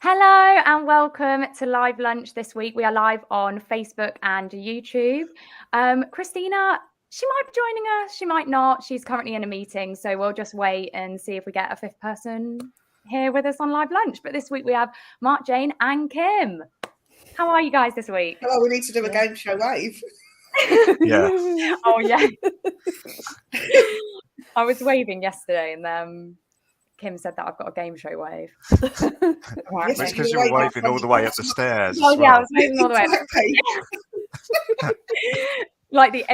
Hello and welcome to Live Lunch this week. We are live on Facebook and YouTube. Christina, she might be joining us, she might not. She's currently in a meeting, so we'll just wait and see if we get a fifth person here with us on Live Lunch. But this week we have Mark, Jane and Kim. How are you guys this week? Hello, we need to do a game show wave. Yeah. Oh, yeah. I was waving yesterday and then Kim said that I've got a game show wave. Right. It's because you were waving all the way up the stairs. Oh, yeah, I was waving all the way up. Like the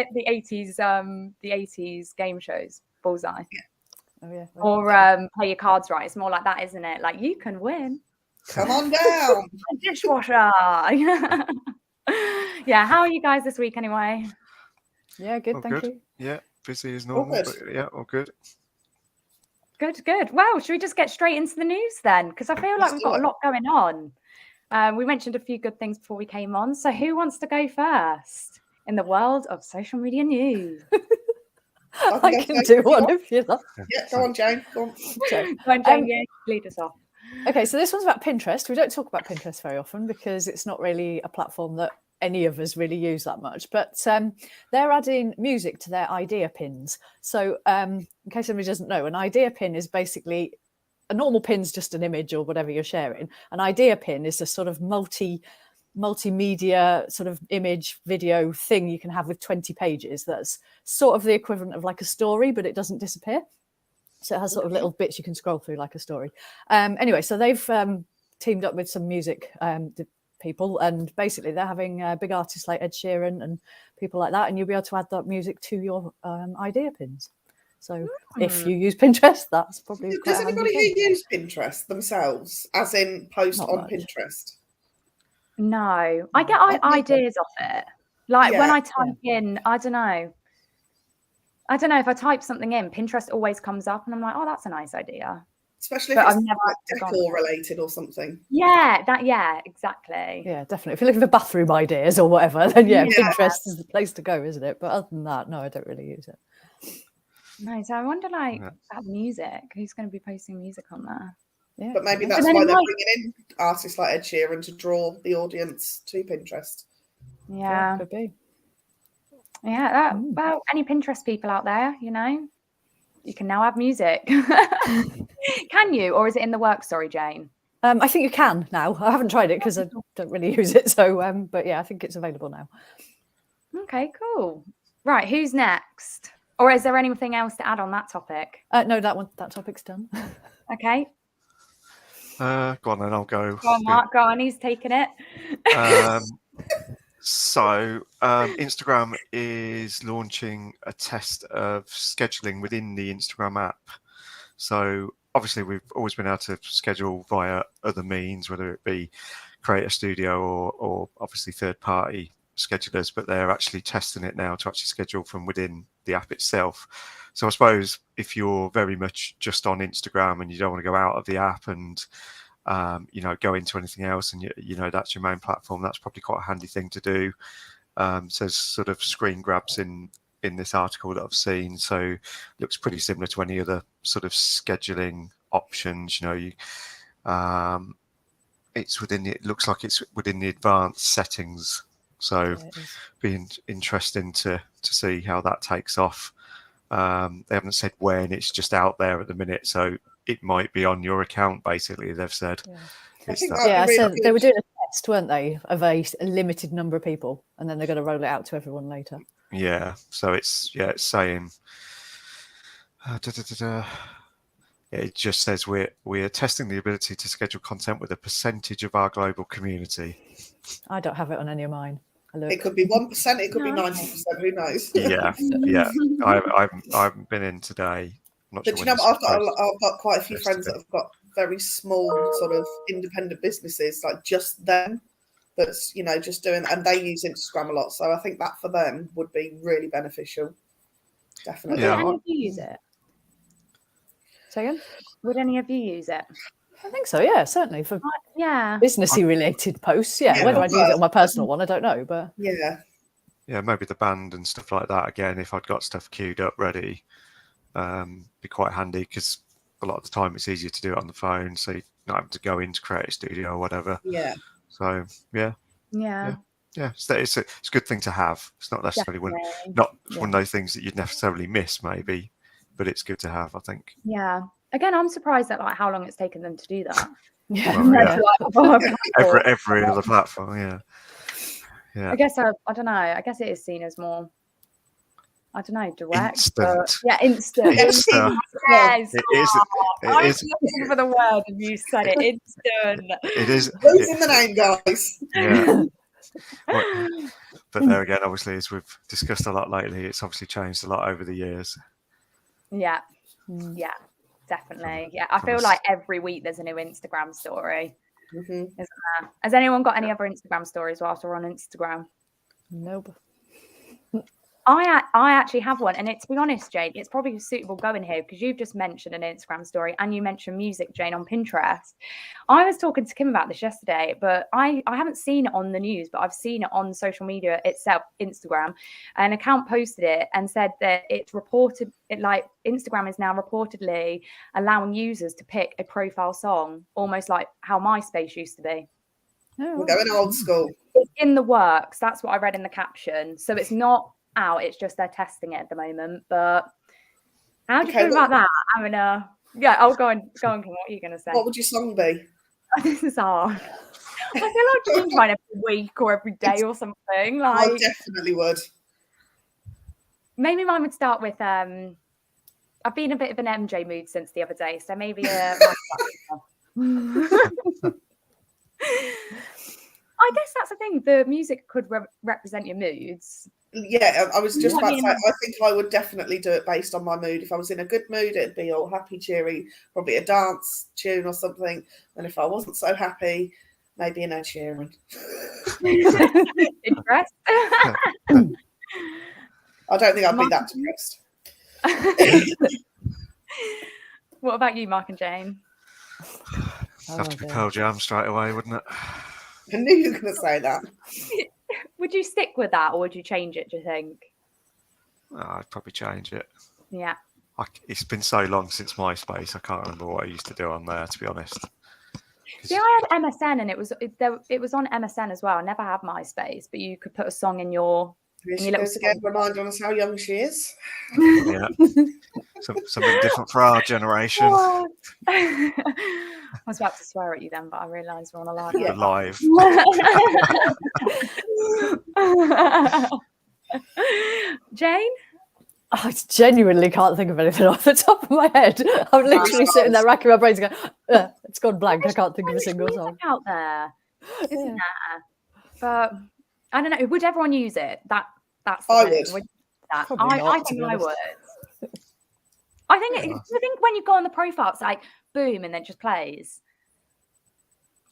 80s game shows, Bullseye. Yeah. Oh, yeah. Or Play Your Cards Right. It's more like that, isn't it? Like, you can win. Come on down. Dishwasher. Yeah, how are you guys this week anyway? Yeah, good, all thank good. you. Yeah, busy as normal, but yeah, all good. Good. Well, should we just get straight into the news then? Because I feel like we've got a lot going on. We mentioned a few good things before we came on. So who wants to go first in the world of social media news? I can do one if you like. Yeah, go on, Jane. Go on. Okay. Go on, Jane, yeah, lead us off. Okay, so this one's about Pinterest. We don't talk about Pinterest very often because it's not really a platform that any of us really use that much. But they're adding music to their idea pins. So in case somebody doesn't know, an idea pin is basically a normal pin's just an image or whatever you're sharing. An idea pin is a sort of multimedia sort of image video thing you can have with 20 pages. That's sort of the equivalent of like a story, but it doesn't disappear. So it has sort of little bits you can scroll through like a story. Anyway, so they've teamed up with some music people, and basically they're having big artists like Ed Sheeran and people like that, and you'll be able to add that music to your idea pins. So if you use Pinterest, that's probably Does anybody who use Pinterest themselves, as in post Not on much. Pinterest? No, I get ideas off it. Like when I type in, I don't know if I type something in, Pinterest always comes up and I'm like, oh, that's a nice idea. Especially if it's like decor related or something. Yeah, exactly. Yeah, definitely. If you're looking for bathroom ideas or whatever, then Pinterest is the place to go, isn't it? But other than that, no, I don't really use it. No, so I wonder about music. Who's going to be posting music on there? Yeah. But maybe that's why they're bringing in artists like Ed Sheeran to draw the audience to Pinterest. Yeah, could be. Yeah, well, any Pinterest people out there, you can now have music. Can you, or is it in the works? Sorry, Jane. I think you can now. I haven't tried it because I don't really use it. So, but yeah, I think it's available now. Okay, cool. Right, who's next? Or is there anything else to add on that topic? No, that topic's done. Okay. Go on then, I'll go. Go on, Mark. Go on, he's taking it. So Instagram is launching a test of scheduling within the Instagram app. So obviously we've always been able to schedule via other means, whether it be Creator Studio or obviously third-party schedulers, but they're actually testing it now to actually schedule from within the app itself. So I suppose if you're very much just on Instagram and you don't want to go out of the app and go into anything else, and that's your main platform, that's probably quite a handy thing to do. So there's sort of screen grabs in this article that I've seen, so it looks pretty similar to any other sort of scheduling options. It looks like it's within the advanced settings, so being interesting to see how that takes off. They haven't said when, it's just out there at the minute, so it might be on your account, basically, they've said. So they were doing a test, weren't they, of a limited number of people, and then they're going to roll it out to everyone later. Yeah, so it's saying it just says we're testing the ability to schedule content with a percentage of our global community. I don't have it on any of mine. It could be 1%, it could be 90%, who knows? Yeah. I haven't been in today. But you know what, I've got quite a few friends that have got very small sort of independent businesses, like just them, that's just doing, and they use Instagram a lot. So I think that for them would be really beneficial. Definitely. Would any of you use it? Say again? Would any of you use it? I think so, yeah, certainly for yeah, businessy related posts. Yeah, whether I'd use it on my personal one, I don't know, but yeah, maybe the band and stuff like that. Again, if I'd got stuff queued up ready, be quite handy, because a lot of the time it's easier to do it on the phone, so you're not having to go into Creative Studio or whatever. Yeah. So yeah. It's a good thing to have. It's not necessarily one of those things that you'd necessarily miss, maybe, but it's good to have, I think. Yeah. Again, I'm surprised at like how long it's taken them to do that. Every other platform, yeah. I guess I don't know. I guess it is seen as more, I don't know, direct. Instant. Instant. Instant. Yes. It is. I was looking for the word and you said it. Instant. It is. Losing the name, guys. Yeah. But there again, obviously, as we've discussed a lot lately, it's obviously changed a lot over the years. Yeah, definitely. Yeah, I feel like every week there's a new Instagram story. Isn't there? Has anyone got any other Instagram stories whilst we're on Instagram? Nope. I actually have one, and to be honest, Jane, it's probably suitable going here because you've just mentioned an Instagram story and you mentioned music, Jane, on Pinterest. I was talking to Kim about this yesterday, but I haven't seen it on the news, but I've seen it on social media itself, Instagram. An account posted it and said that Instagram is now reportedly allowing users to pick a profile song, almost like how MySpace used to be. We're going old school. It's in the works. That's what I read in the caption. So it's not out, it's just they're testing it at the moment. But how do you feel about that? I'll go on, Kim, what are you going to say? What would your song be? This is hard. I feel like change mine every week or every day or something. I definitely would. Maybe mine would start with I've been a bit of an MJ mood since the other day, so maybe I guess that's the thing. The music could represent your moods. Yeah, I was just about to say, I think I would definitely do it based on my mood. If I was in a good mood, it'd be all happy, cheery, probably a dance tune or something. And if I wasn't so happy, maybe an Ed Sheeran. Interest? I don't think I'd be that depressed. What about you, Mark and Jane? It'd have to be Pearl Jam straight away, wouldn't it? I knew you were going to say that. Would you stick with that or would you change it, do you think? I'd probably change it. Yeah. It's been so long since MySpace, I can't remember what I used to do on there, to be honest. See, I had MSN and it was on MSN as well. I never had MySpace, but you could put a song in your... Here she goes again, reminding us how young she is. Yeah. Something different for our generation. I was about to swear at you then, but I realised we're on a live. Yeah. Live. Jane? I genuinely can't think of anything off the top of my head. I'm literally sitting there racking my brains going, it's gone blank. I can't think of a single song. Out there, isn't there? But I don't know. Would everyone use it? That's the thing. Would. I think I would. I think when you go on the profile, it's like boom, and then it just plays.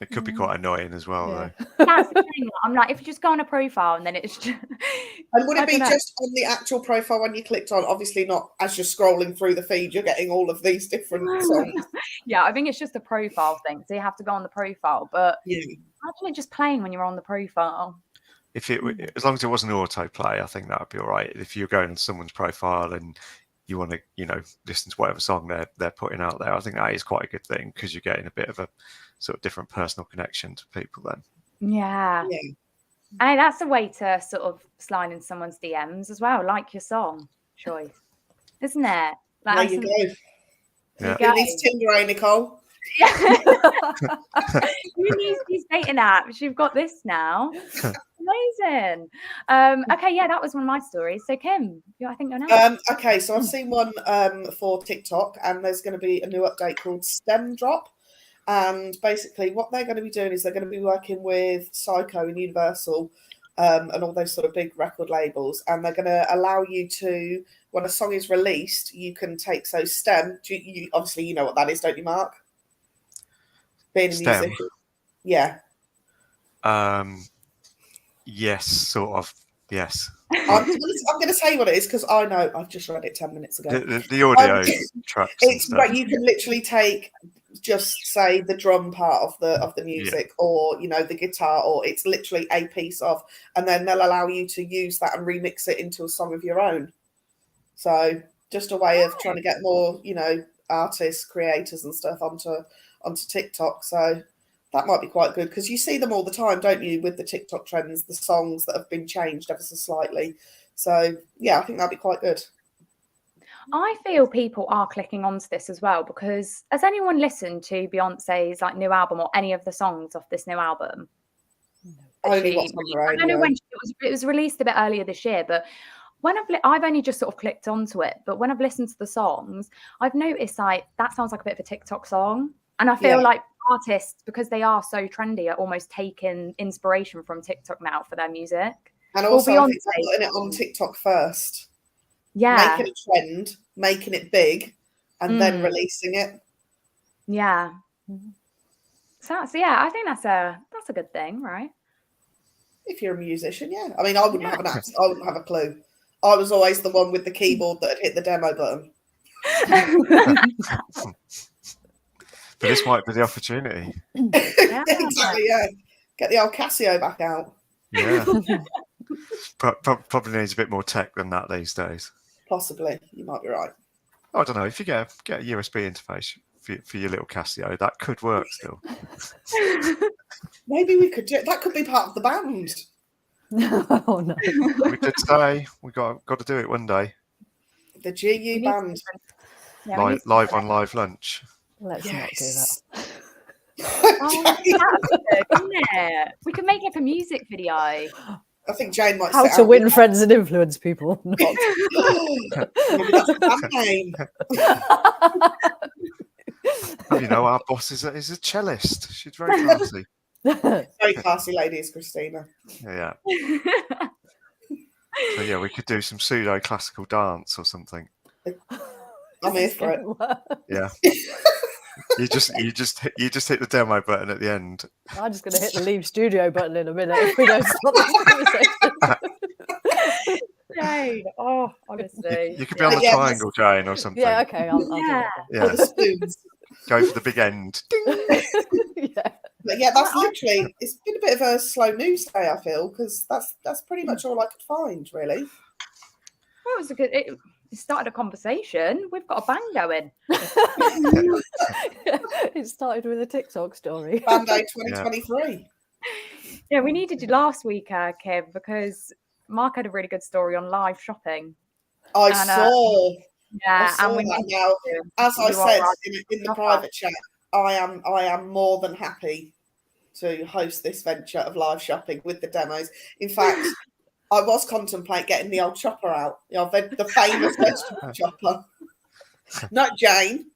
It could be quite annoying as well, though. That's the thing. I'm like, if you just go on a profile and then it's just... And would it be just on the actual profile when you clicked on? Obviously not as you're scrolling through the feed, you're getting all of these different songs. Yeah, I think it's just a profile thing. So you have to go on the profile. But imagine it just playing when you're on the profile. As long as it wasn't autoplay, I think that would be all right. If you're going on someone's profile and you want to, listen to whatever song they're putting out there, I think that is quite a good thing because you're getting a bit of a sort of different personal connection to people then. Yeah. Hey, that's a way to sort of slide in someone's DMs as well, like your song choice, isn't it? There you go. Yeah. Who needs Tinder, Nicole? Yeah. Who needs these dating apps? You've got this now. Amazing. Okay, yeah, that was one of my stories. So Kim, I think you're next. Okay, so I've seen one for TikTok, and there's going to be a new update called StemDrop. And basically what they're going to be doing is they're going to be working with Syco and Universal and all those sort of big record labels. And they're going to allow you to, when a song is released, you can take, so STEM, obviously you know what that is, don't you, Mark? Being a musician. Yeah. Yes, sort of. Yes. I'm going to tell you what it is because I know I've just read it 10 minutes ago. The audio tracks. It's right. You can literally take just say the drum part of the music, or the guitar, or it's literally a piece of, and then they'll allow you to use that and remix it into a song of your own. So just a way of trying to get more, artists, creators, and stuff onto TikTok. So that might be quite good because you see them all the time, don't you? With the TikTok trends, the songs that have been changed ever so slightly. So yeah, I think that'd be quite good. I feel people are clicking onto this as well because has anyone listened to Beyonce's like new album or any of the songs off this new album? Only what's on the radio. I don't know when it was released a bit earlier this year, but when I've only just sort of clicked onto it, but when I've listened to the songs, I've noticed like that sounds like a bit of a TikTok song, and I feel like artists, because they are so trendy, are almost taking inspiration from TikTok now for their music. And also, I think they're putting it on TikTok first. Yeah, making a trend, making it big, and then releasing it. Yeah. So I think that's a good thing, right? If you're a musician, yeah. I mean, I wouldn't have I wouldn't have a clue. I was always the one with the keyboard that had hit the demo button. But this might be the opportunity. Exactly, yeah. Get the old Casio back out. Yeah. Probably needs a bit more tech than that these days. Possibly. You might be right. I don't know. If you get a USB interface for your little Casio, that could work still. Maybe we could do it. That could be part of the band. Oh, no. We did say we got to do it one day. The GU band. Live on Live Lunch. Let's not do that. Oh, that's good, isn't it? We could make it a music video. I think Jane might. How to win friends and influence people. Not. Maybe that's a band name. You know, our boss is a cellist. She's very classy. Very classy lady is Christina. Yeah. So yeah, we could do some pseudo classical dance or something. I'm here for it. Yeah. You just hit the demo button at the end. I'm just going to hit the leave studio button in a minute if we don't stop the conversation. Jane, oh, honestly. You could be on the triangle, Jane, or something. Yeah, okay, I'll do that. Yeah. The spoons. Go for the big end. Yeah. But yeah, that's literally. It's been a bit of a slow news day, I feel, because that's pretty much all I could find, really. Well, it was a good. It started a conversation. We've got a bang going. It started with a TikTok story. Band Aid 2023. Yeah, we needed you last week, Kim, because Mark had a really good story on live shopping. I saw. Yeah, and we now, as I said in the private chat, I am more than happy to host this venture of live shopping with the demos. In fact, I was contemplating getting the old chopper out, the famous vegetable chopper. Not Jane.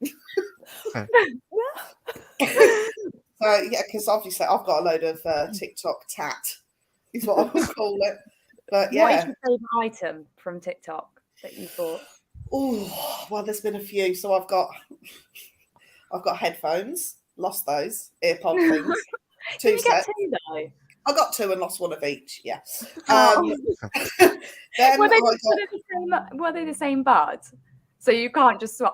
So yeah, because obviously I've got a load of TikTok tat, is what I would call it. But yeah, what is your favourite item from TikTok that you bought? Oh, well, there's been a few. So I've got headphones, lost those, earpod things. Did you get two though? I got two and lost one of each. Yeah. Then were they the same bud? So you can't just you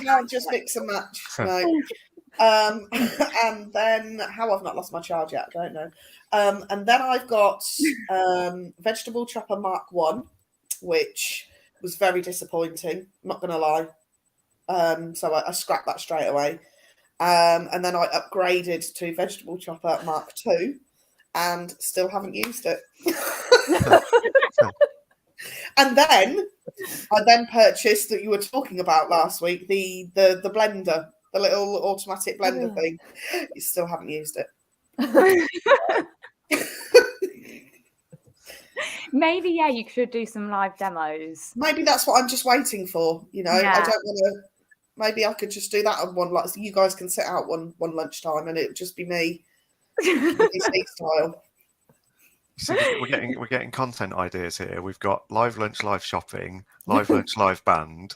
can't just mix and match. No. And then how I've not lost my charge yet, I don't know. And then I've got vegetable chopper Mark 1, which was very disappointing, not gonna lie. So I scrapped that straight away. And then I upgraded to vegetable chopper Mark 2 and still haven't used it. And then I purchased that you were talking about last week, the blender, the little automatic blender thing. You still haven't used it. Maybe you should do some live demos. Maybe that's what I'm just waiting for. I don't want to. Maybe I could just do that on one. Like so you guys can sit out one lunchtime, and it would just be me, style. So we're getting content ideas here. We've got live lunch, live shopping, live lunch, live band.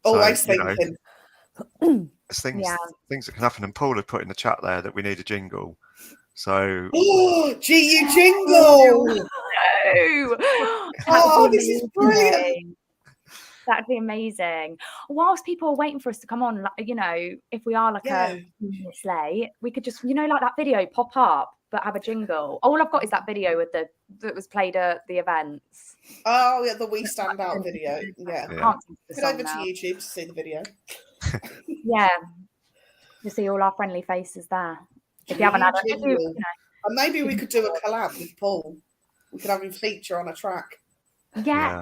Always thinking. There's things that can happen. And Paul had put in the chat there that we need a jingle. So GU jingle! No. This is brilliant. That'd be amazing. Whilst people are waiting for us to come on, if we are a minutes late, we could just, like that video pop up but have a jingle. All I've got is that video with that was played at the events. Oh yeah, the We Stand Out video. Yeah. I can't think of the Get song over now. to YouTube to see the video. Yeah, you see all our friendly faces there. If you haven't had it, Jingle. And maybe we could do a collab with Paul. We could have him feature on a track. yeah.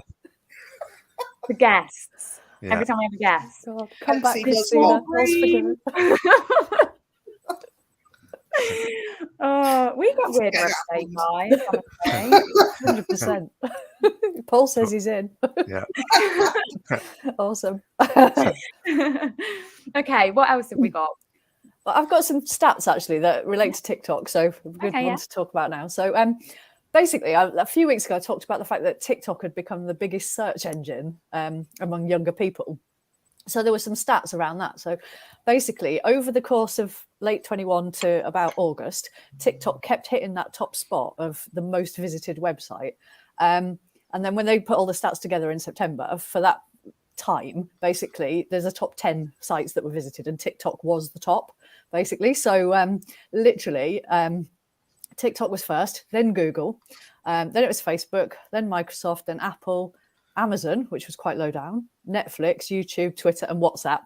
The guests. Yeah. Every time we have a guest. God, come Pepsi back, does Christina. what? All's forgiven. We got weird birthday vibes, honestly. 100%. Paul says he's in. Yeah. Awesome. Okay, what else have we got? Well, I've got some stats actually that relate to TikTok, so a good Okay, one to talk about now. So, basically, a few weeks ago, I talked about the fact that TikTok had become the biggest search engine among younger people. So there were some stats around that. So basically, over the course of late 21 to about August, TikTok kept hitting that top spot of the most visited website. And then when they put all the stats together in September, for that time, basically, there's a top 10 sites that were visited, and TikTok was the top, basically. So literally, TikTok was first, then Google, then it was Facebook, then Microsoft, then Apple, Amazon, which was quite low down, Netflix, YouTube, Twitter, and WhatsApp.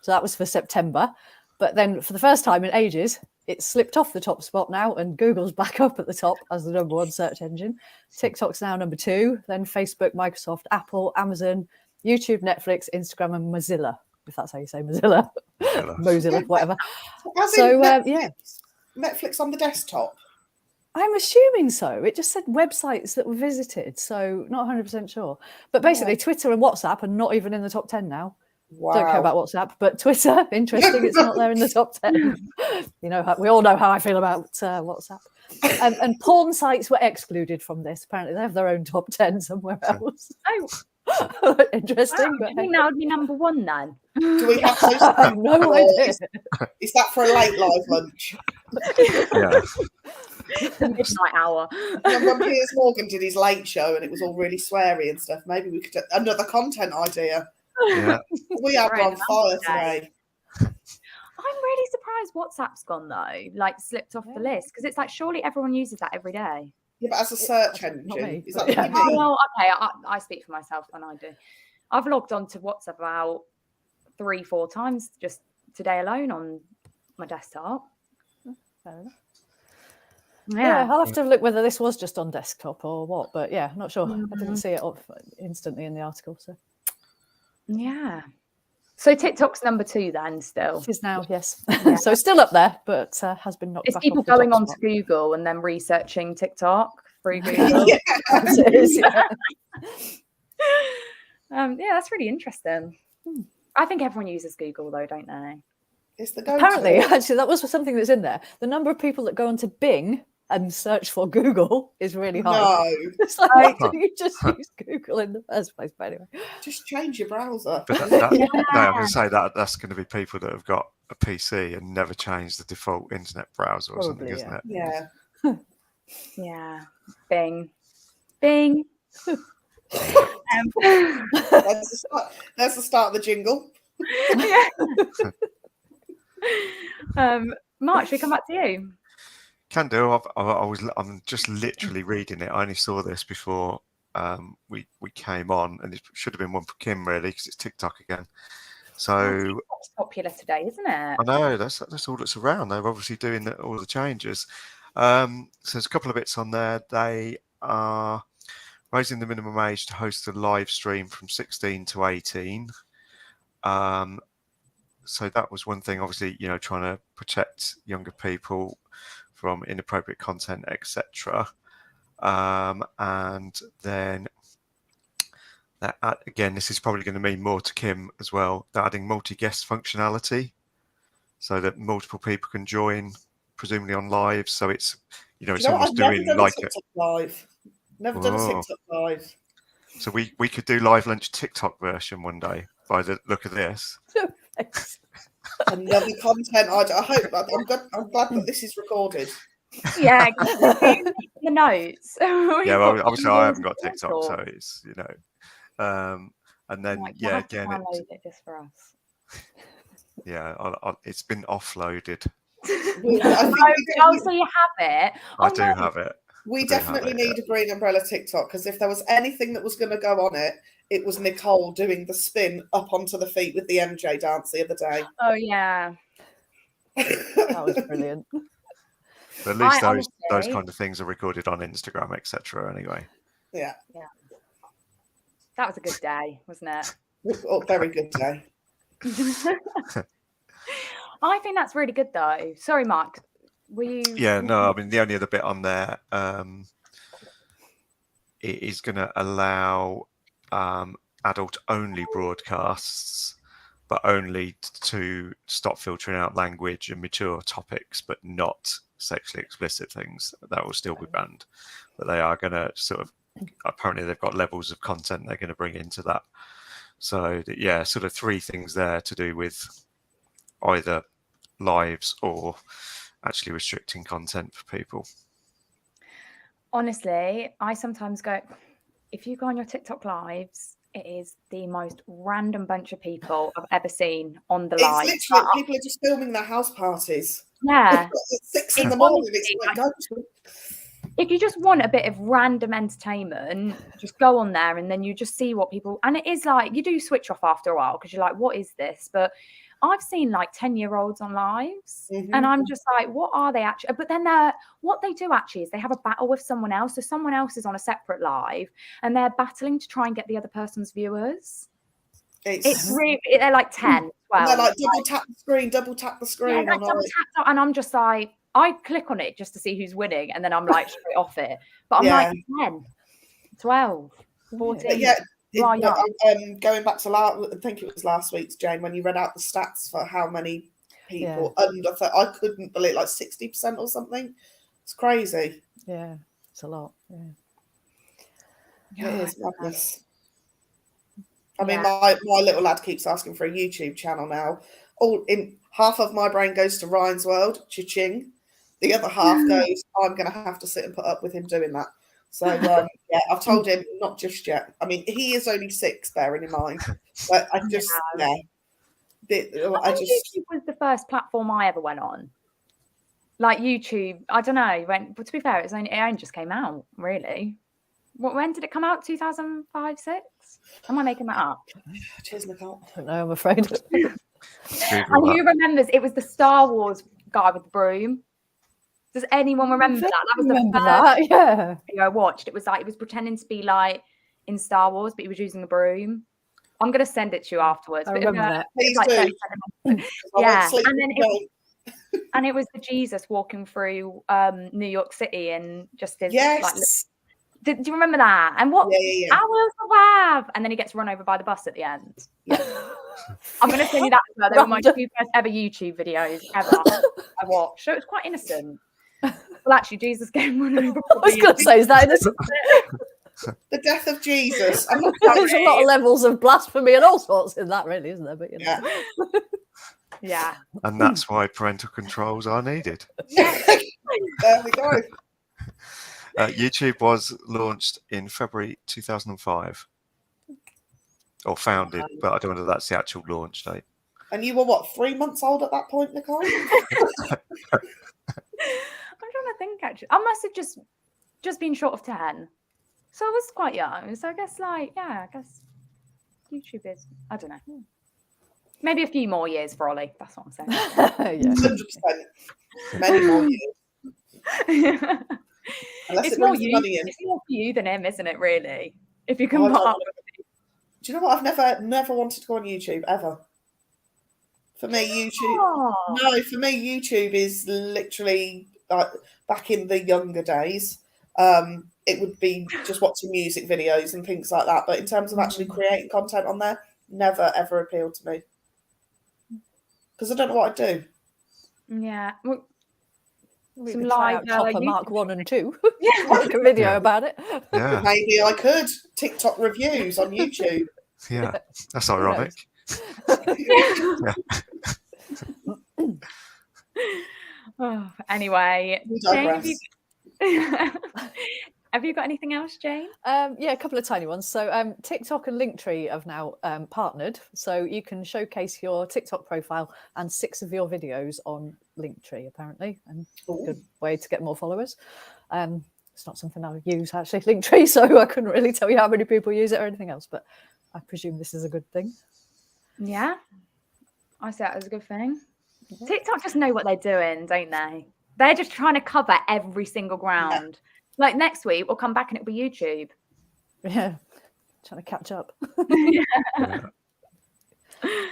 So that was for September. But then for the first time in ages, it slipped off the top spot now, and Google's back up at the top as the number one search engine. TikTok's now number 2, then Facebook, Microsoft, Apple, Amazon, YouTube, Netflix, Instagram, and Mozilla, if that's how you say Mozilla. Mozilla, whatever. So, yeah. Netflix on the desktop. I'm assuming so. It just said websites that were visited, so not 100% sure. But basically, Twitter and WhatsApp are not even in the top 10 now. Wow. Don't care about WhatsApp, but Twitter, interesting, it's not there in the top 10. You know, we all know how I feel about WhatsApp. And porn sites were excluded from this. Apparently, they have their own top 10 somewhere else. Oh, interesting. wow, But I think that would be number 1 then. Do we have those? I have no idea. Is that for a late live lunch? Yeah. Midnight hour. When Piers Morgan did his late show and it was all really sweary and stuff, maybe we could do another content idea. Yeah. We are Right, on fire okay. today. I'm really surprised WhatsApp's gone though, like slipped off the list, because it's like surely everyone uses that every day. Yeah, but as a search Not engine, me, is but that what you Oh, mean? well, okay, I speak for myself when I do. I've logged on to WhatsApp about 3-4 times just today alone on my desktop. Fair enough. Yeah. I'll have to look whether this was just on desktop or what, but yeah, not sure. I didn't see it instantly in the article. So Yeah. So TikTok's number 2 then still. it is now, yes. Yeah. So it's still up there, but has been knocked It's back people off the top going onto spot. Google and then researching TikTok through Google. Yeah. As it is, yeah. Yeah, that's really interesting. I think everyone uses Google though, don't they? It's the go-to. Apparently, actually, that was something that's in there. The number of people that go onto Bing and search for Google is really high. No, It's like, why don't you just use Google in the first place? But anyway. just change your browser. But no, I'm going to say that's going to be people that have got a PC and never changed the default internet browser or something, Probably, isn't it? Yeah. Yeah. Bing. Bing. That's the start of the jingle. Mark, should we come back to you? Can do. I'm just literally reading it. I only saw this before we came on, and it should have been one for Kim really, because it's TikTok again. So It's popular today, isn't it? I know that's all that's around. They're obviously doing all the changes. So there's a couple of bits on there. They are raising the minimum age to host a live stream from 16 to 18. So that was one thing, obviously, trying to protect younger people from inappropriate content, etc. And then again, this is probably going to mean more to Kim as well. They're adding multi-guest functionality so that multiple people can join, presumably on live. So it's, it's almost doing like a TikTok live. Never done a TikTok live. So we could do live lunch TikTok version one day by the look of this. Another content idea. I'm glad that this is recorded. Yeah, the notes. Yeah, well, obviously I haven't got TikTok, so it's and then again, download it just for us. it's been offloaded. So you have it. I do have it. We definitely need a green umbrella TikTok, because if there was anything that was going to go on it, it was Nicole doing the spin up onto the feet with the MJ dance the other day. Oh yeah, That was brilliant. But at least those kind of things are recorded on Instagram, etc. Anyway. Yeah. That was a good day, wasn't it? Oh, very good day. I think that's really good though. Sorry, Mark. Were you? Yeah, no, I mean, the only other bit on there, it is going to allow adult-only broadcasts, but only to stop filtering out language and mature topics, but not sexually explicit things. That will still be banned. But they are going to sort of, apparently they've got levels of content they're going to bring into that. So, yeah, sort of 3 things there to do with either lives or actually restricting content for people. Honestly, I sometimes go, if you go on your TikTok lives, it is the most random bunch of people I've ever seen on the live. It's literally, people are just filming their house parties. Yeah. It's 6 in the morning. If you just want a bit of random entertainment, just go on there and then you just see what people, and it is like, you do switch off after a while because you're like, what is this? But I've seen like 10-year-olds on lives and I'm just like, what are they actually? But then what they do actually is they have a battle with someone else. So someone else is on a separate live and they're battling to try and get the other person's viewers. It's really, they're like 10, 12. They're like, double tap the screen. Yeah, like double tap, and I'm just like, I click on it just to see who's winning and then I'm like straight off it. But I'm like 10, 12, 14. But yeah. Going back to I think it was last week's, Jane, when you read out the stats for how many people under, I couldn't believe, like 60% or something. It's crazy. Yeah, it's a lot. Yeah, it is madness. I mean, my little lad keeps asking for a YouTube channel now. Half of my brain goes to Ryan's World, cha-ching. The other half goes, I'm going to have to sit and put up with him doing that. So, I've told him not just yet. I mean, he is only 6, bearing in mind. But I just, YouTube was the first platform I ever went on. Like YouTube, I don't know. But to be fair, it only just came out, really. When did it come out? 2005, 6? Am I making that up? Cheers, Nicole. I don't know, I'm afraid. And who remembers? It was the Star Wars guy with the broom. Does anyone remember that? That was the first video I watched. It was pretending to be like in Star Wars, but he was using a broom. I'm gonna send it to you afterwards. I remember that. Please like do. Yeah, and it was the Jesus walking through New York City and just his do you remember that? And what? Yeah. I will survive. And then he gets run over by the bus at the end. Yeah. I'm going to send you that as well. They were my 2 first ever YouTube videos ever I watched. So it was quite innocent. Well, actually, Jesus getting run over. I was going to say, is that innocent? The death of Jesus. There's a lot of levels of blasphemy and all sorts in that, really, isn't there? But yeah. And that's why parental controls are needed. There we go. YouTube was launched in February 2005, or founded, but I don't know if that's the actual launch date. And you were what, 3 months old at that point, Nicole? I'm trying to think. Actually, I must have just been short of 10, so I was quite young. So I guess, I guess YouTube is. I don't know. Maybe a few more years for Ollie. That's what I'm saying. 100%. Many more years. It's more for you than him, isn't it? Really, if you can put up. Do you know what? I've never wanted to go on YouTube ever. For me, YouTube is literally like back in the younger days. It would be just watching music videos and things like that. But in terms of actually creating content on there, never ever appealed to me because I don't know what I'd do. Yeah. Well, some live Chopper Mark 1 and 2. Make a video about it. Yeah. Maybe I could TikTok reviews on YouTube. Yeah, that's ironic. Anyway, Have you got anything else, Jane? Yeah, a couple of tiny ones. So TikTok and LinkTree have now partnered. So you can showcase your TikTok profile and 6 of your videos on LinkTree, apparently. And good way to get more followers. It's not something I use, actually, LinkTree, so I couldn't really tell you how many people use it or anything else. But I presume this is a good thing. Yeah, I say that was a good thing. TikTok just know what they're doing, don't they? They're just trying to cover every single ground. Like next week, we'll come back and it'll be YouTube. Yeah, trying to catch up. Yeah.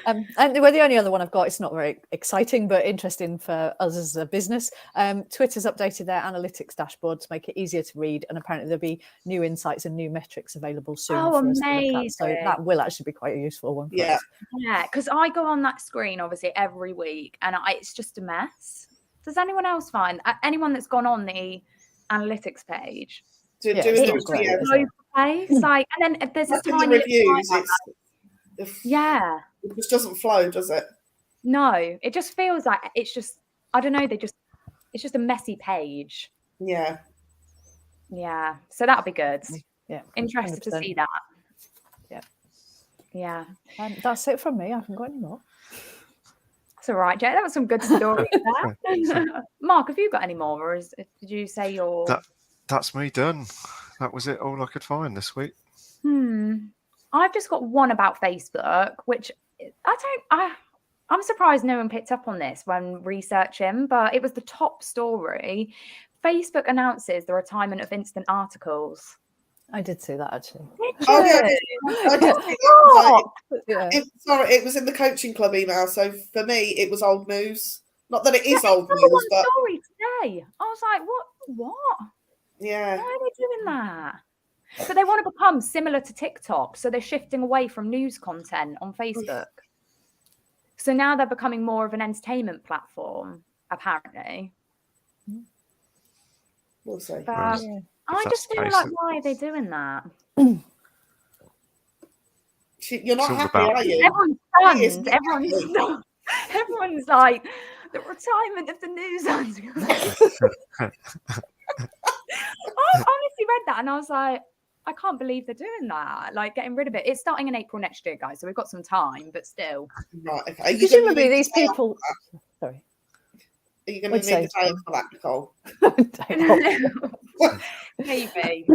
And the only other one I've got, it's not very exciting, but interesting for us as a business. Twitter's updated their analytics dashboard to make it easier to read, and apparently there'll be new insights and new metrics available soon for us to look at. So that will actually be quite a useful one for us. Yeah, because I go on that screen obviously every week, and it's just a mess. Does anyone else find anyone that's gone on the analytics page? It's great, like, and then there's a tiny reviews. it just doesn't flow, does it? No, it just feels like it's just, I don't know, it's just a messy page. Yeah, so that'll be good. Yeah, interested 100%. to see that. Yeah. That's it from me. I haven't got any more. It's all right, Jay. That was some good stories there. Mark, have you got any more, or did you say your? That's me done. That was it. All I could find this week. I've just got one about Facebook, which I'm surprised no one picked up on this when researching, but it was the top story. Facebook announces the retirement of instant articles. I did see that, actually. Oh, yeah, I did see that. Sorry, it was in the coaching club email. So for me, it was old news. Not that it is old news, but story today. I was like, what? Yeah. Why are they doing that? So they want to become similar to TikTok. So they're shifting away from news content on Facebook. So now they're becoming more of an entertainment platform, apparently. We'll see. But I just feel like, why are they doing that? You're not happy, are you? Everyone's stunned. Everyone's like, the retirement of the news articles. I honestly read that and I was like, I can't believe they're doing that. Like, getting rid of it. It's starting in April next year, guys. So we've got some time, but still. Right. Okay. Presumably, these people. Sorry. Are you going to need a day for that, Nicole? Maybe.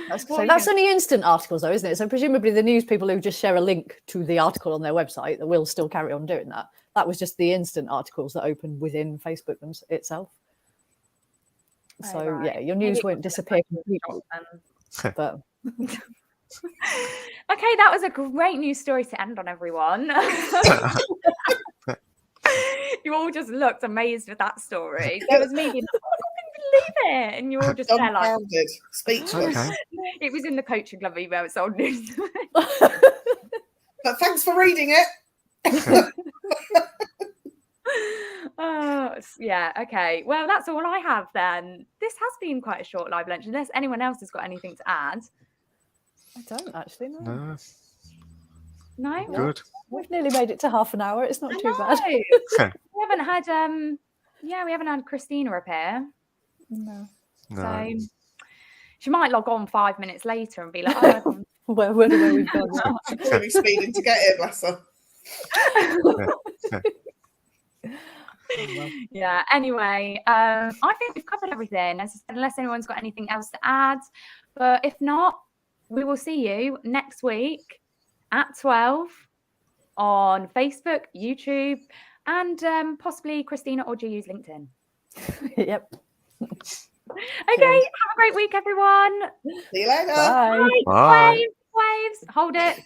That's only instant articles, though, isn't it? So presumably, the news people who just share a link to the article on their website, that will still carry on doing that. That was just the instant articles that opened within Facebook itself. So your news won't disappear completely. But okay, that was a great news story to end on, everyone. You all just looked amazed with that story. It was me being like, I couldn't believe it, and you all just there like speechless. Okay. It was in the coaching club email. It's old news. But thanks for reading it. Okay. Well, that's all I have then. This has been quite a short live lunch, unless anyone else has got anything to add. I don't actually know. No? Good. We've nearly made it to half an hour. It's not too bad. We haven't had we haven't had Christina appear. No. So she might log on 5 minutes later and be like, oh, where we've gone. She's really speeding to get here, bless her. Yeah, anyway, I think we've covered everything, as I said, unless anyone's got anything else to add. But if not, we will see you next week at 12 on Facebook, YouTube, and possibly Christina or Giu's LinkedIn. Yep. Okay, have a great week, everyone. See you later. Bye. Bye. Waves. Hold it.